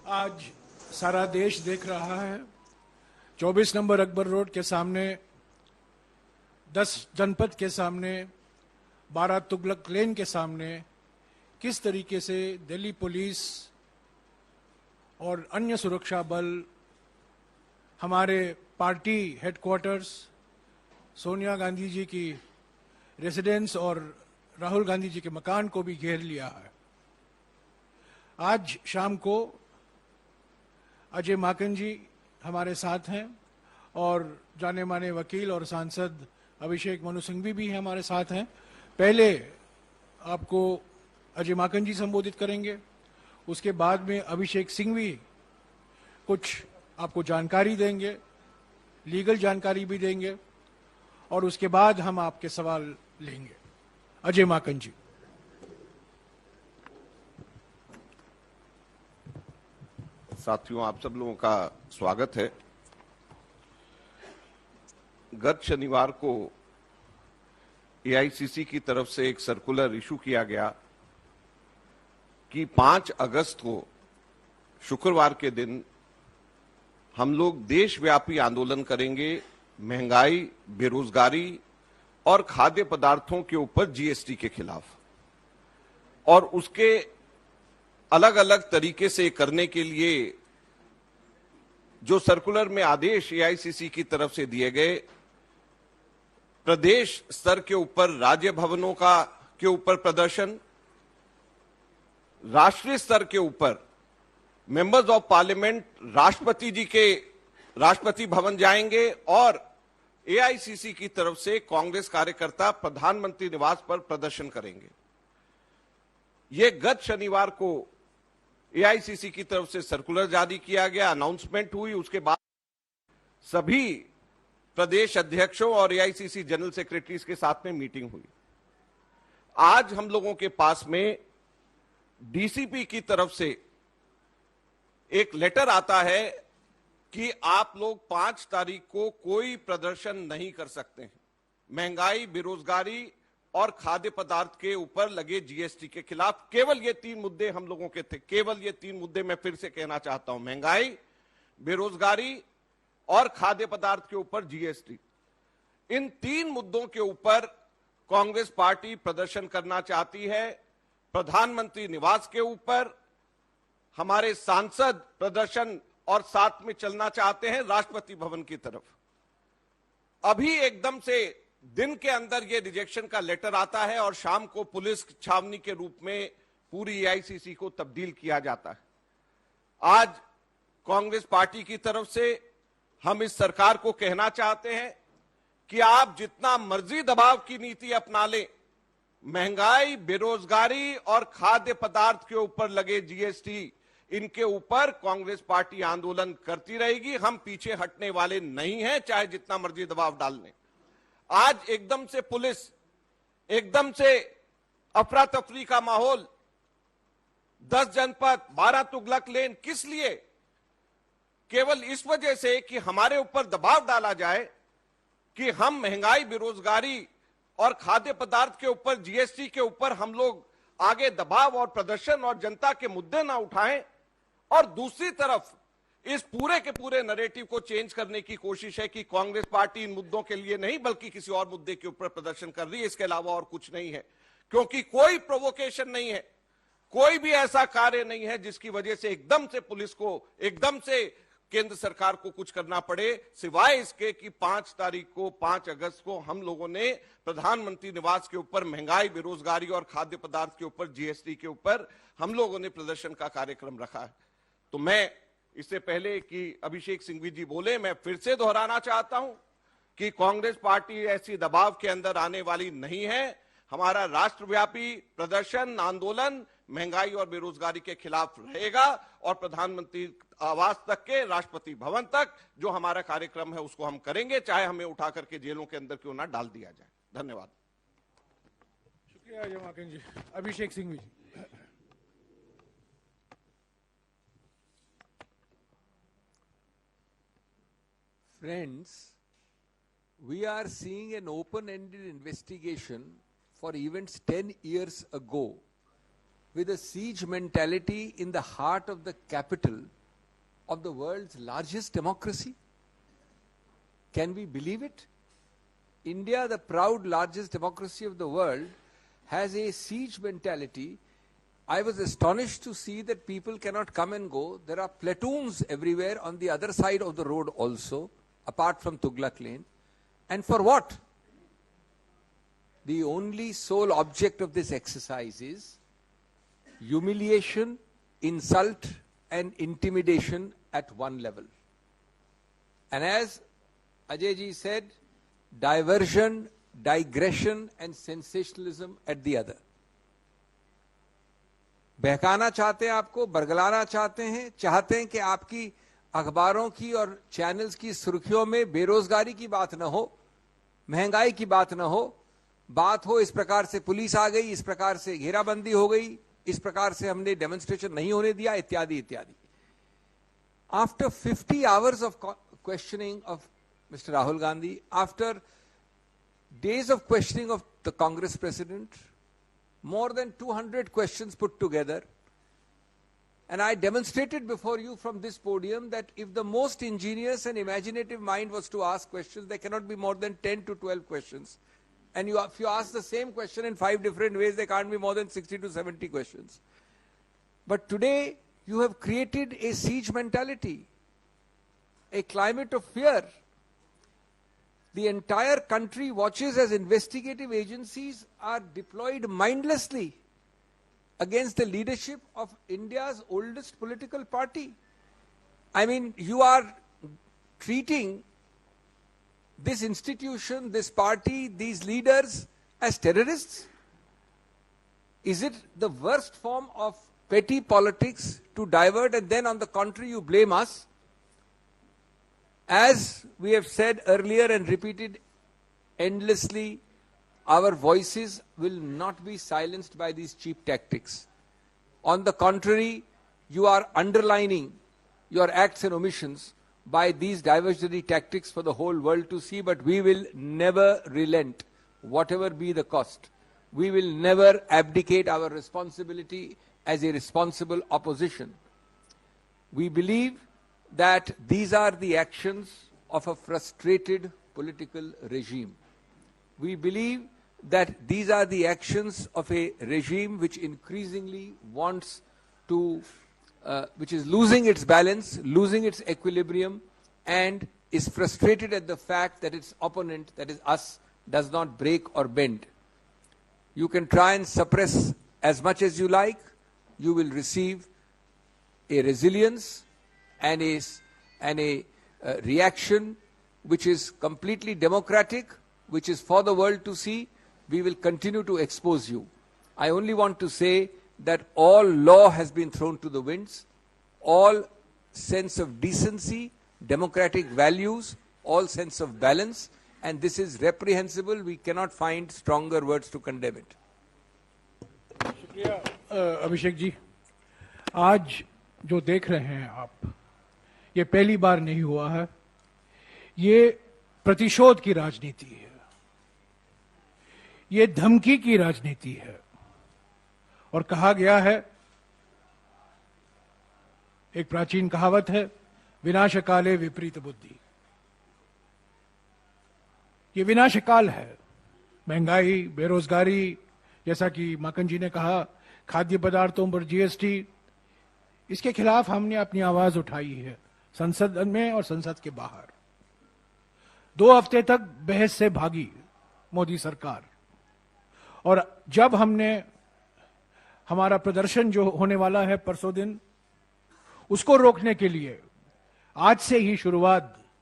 आज सारा देश देख रहा है 24 नंबर अकबर रोड के सामने 10 जनपद के सामने 12 तुगलक लेन के सामने किस तरीके से दिल्ली पुलिस और अन्य सुरक्षा बल हमारे पार्टी हेडक्वार्टर्स, सोनिया गांधी जी की रेजिडेंस और राहुल गांधी जी के मकान को भी घेर लिया है। आज शाम को अजय माकन जी हमारे साथ हैं और जाने माने वकील और सांसद अभिषेक मनु सिंघवी भी हमारे साथ हैं। पहले आपको अजय माकन जी संबोधित करेंगे, उसके बाद में अभिषेक सिंघवी कुछ आपको जानकारी देंगे, लीगल जानकारी भी देंगे और उसके बाद हम आपके सवाल लेंगे। अजय माकन जी। साथियों, आप सब लोगों का स्वागत है। गत शनिवार को एआईसीसी की तरफ से एक सर्कुलर इशू किया गया कि 5 अगस्त को शुक्रवार के दिन हम लोग देशव्यापी आंदोलन करेंगे महंगाई, बेरोजगारी और खाद्य पदार्थों के ऊपर जीएसटी के खिलाफ, और उसके अलग अलग तरीके से करने के लिए जो सर्कुलर में आदेश एआईसीसी की तरफ से दिए गए, प्रदेश स्तर के ऊपर राज्य भवनों के ऊपर प्रदर्शन, राष्ट्रीय स्तर के ऊपर members of parliament Rashtrapati Bhavan जाएंगे और एआईसीसी की तरफ से कांग्रेस कार्यकर्ता प्रधानमंत्री निवास पर प्रदर्शन करेंगे। ये गत शनिवार को एआईसीसी की तरफ से सर्कुलर जारी किया गया, अनाउंसमेंट हुई, उसके बाद सभी प्रदेश अध्यक्षों और एआईसीसी जनरल सेक्रेटरीज के साथ में मीटिंग हुई। आज हम लोगों के पास में डीसीपी की तरफ से एक लेटर आता है कि आप लोग 5 तारीख को कोई प्रदर्शन नहीं कर सकते हैं। महंगाई, बेरोजगारी और खाद्य पदार्थ के ऊपर लगे जीएसटी के खिलाफ केवल ये 3 मुद्दे हम लोगों के थे। केवल ये 3 मुद्दे मैं फिर से कहना चाहता हूं, महंगाई, बेरोजगारी और खाद्य पदार्थ के ऊपर जीएसटी। इन 3 मुद्दों के ऊपर कांग्रेस पार्टी प्रदर्शन करना चाहती है। प्रधानमंत्री निवास के ऊपर हमारे सांसद प्रदर्शन और साथ में चलना चाहते हैं राष्ट्रपति भवन की तरफ। अभी एकदम से दिन के अंदर ये रिजेक्शन का लेटर आता है और शाम को पुलिस छावनी के रूप में पूरी एआईसीसी को तब्दील किया जाता है। आज कांग्रेस पार्टी की तरफ से हम इस सरकार को कहना चाहते हैं कि आप जितना मर्जी दबाव की नीति अपना लें, महंगाई, बेरोजगारी और खाद्य पदार्थ के ऊपर लगे जीएसटी, इनके ऊपर कांग्रेस पार्टी आंदोलन करती रहेगी। हम पीछे हटने वाले नहीं हैं, चाहे जितना मर्जी दबाव डाल लें। आज एकदम से पुलिस, एकदम से अफरा तफरी का माहौल, 10 जनपद, 12 तुगलक लेन, किस लिए? केवल इस वजह से कि हमारे ऊपर दबाव डाला जाए कि हम महंगाई, बेरोजगारी और खाद्य पदार्थ के ऊपर, जीएसटी के ऊपर हम लोग आगे दबाव और प्रदर्शन और जनता के मुद्दे ना उठाएं, और दूसरी तरफ इस पूरे के पूरे नैरेटिव को चेंज करने की कोशिश है कि कांग्रेस पार्टी इन मुद्दों के लिए नहीं बल्कि किसी और मुद्दे के ऊपर प्रदर्शन कर रही है, इसके अलावा और कुछ नहीं है। क्योंकि कोई प्रोवोकेशन नहीं है, कोई भी ऐसा कार्य नहीं है जिसकी वजह से एकदम से पुलिस को, एकदम से केंद्र सरकार को कुछ करना पड़े, सिवाय इसके कि 5 तारीख को, 5 अगस्त को हम लोगों ने प्रधानमंत्री निवास के ऊपर महंगाई, बेरोजगारी और खाद्य पदार्थ के ऊपर, जीएसटी के ऊपर हम लोगों ने प्रदर्शन का कार्यक्रम रखा है। तो मैं इससे पहले कि अभिषेक सिंघवी जी बोले, मैं फिर से दोहराना चाहता हूं कि कांग्रेस पार्टी ऐसी दबाव के अंदर आने वाली नहीं है। हमारा राष्ट्रव्यापी प्रदर्शन, आंदोलन महंगाई और बेरोजगारी के खिलाफ रहेगा और प्रधानमंत्री आवास तक के, राष्ट्रपति भवन तक जो हमारा कार्यक्रम है उसको हम करेंगे, चाहे हमें उठा करके जेलों के अंदर क्यों ना डाल दिया जाए। धन्यवाद। शुक्रिया अजय माकन जी। अभिषेक सिंघवी जी। Friends, we are seeing an open-ended investigation for events 10 years ago, with a siege mentality in the heart of the capital of the world's largest democracy? Can we believe it? India, the proud largest democracy of the world, has a siege mentality. I was astonished to see that people cannot come and go. There are platoons everywhere on the other side of the road also, apart from Tughlaq Lane. And for what? The only sole object of this exercise is humiliation, insult, and intimidation at one level. And as Ajay ji said, diversion, digression, and sensationalism at the other. बहकाना चाहते हैं आपको, बरगलाना चाहते हैं कि आपकी अखबारों की और चैनल्स की सुर्खियों में बेरोजगारी की बात न हो, महंगाई की बात न हो, बात हो इस प्रकार से पुलिस आ गई, इस प्रकार से घेराबंदी हो गई, इस प्रकार से हमने डेमोन्स्ट्रेशन नहीं होने दिया, इत्यादि इत्यादि. After 50 hours of questioning of Mr. Rahul Gandhi, after days of questioning of the Congress president, more than 200 questions put together, and I demonstrated before you from this podium that if the most ingenious and imaginative mind was to ask questions, there cannot be more than 10 to 12 questions. And if you ask the same question in 5 different ways, there can't be more than 60 to 70 questions. But today, you have created a siege mentality, a climate of fear. The entire country watches as investigative agencies are deployed mindlessly against the leadership of India's oldest political party. I mean, you are treating this institution, this party, these leaders as terrorists. Is it the worst form of petty politics to divert, and then on the contrary you blame us? As we have said earlier and repeated endlessly, our voices will not be silenced by these cheap tactics. On the contrary, you are underlining your acts and omissions by these diversionary tactics for the whole world to see, but we will never relent, whatever be the cost. We will never abdicate our responsibility as a responsible opposition. We believe that these are the actions of a frustrated political regime. We believe that these are the actions of a regime which increasingly wants to, which is losing its balance, losing its equilibrium, and is frustrated at the fact that its opponent, that is us, does not break or bend. You can try and suppress as much as you like. You will receive a resilience and a reaction which is completely democratic, which is for the world to see. We will continue to expose you. I only want to say that all law has been thrown to the winds, all sense of decency, democratic values, all sense of balance, and this is reprehensible. We cannot find stronger words to condemn it. शुक्रिया अभिषेक जी. आज जो देख रहे हैं आप, ये पहली बार नहीं हुआ है. ये प्रतिशोध की राजनीति है, ये धमकी की राजनीति है. और कहा गया है, एक प्राचीन कहावत है, विनाशकाले विपरीत बुद्धि. ये विनाशकाल है. महंगाई, बेरोजगारी, जैसा कि माकन जी ने कहा, खाद्य पदार्थों पर जीएसटी, इसके खिलाफ हमने अपनी आवाज उठाई है संसद में और संसद के बाहर. 2 हफ्ते तक बहस से भागी मोदी सरकार, और जब हमने हमारा प्रदर्शन जो होने वाला है परसों दिन, उसको रोकने के लिए आज से ही शुरुआत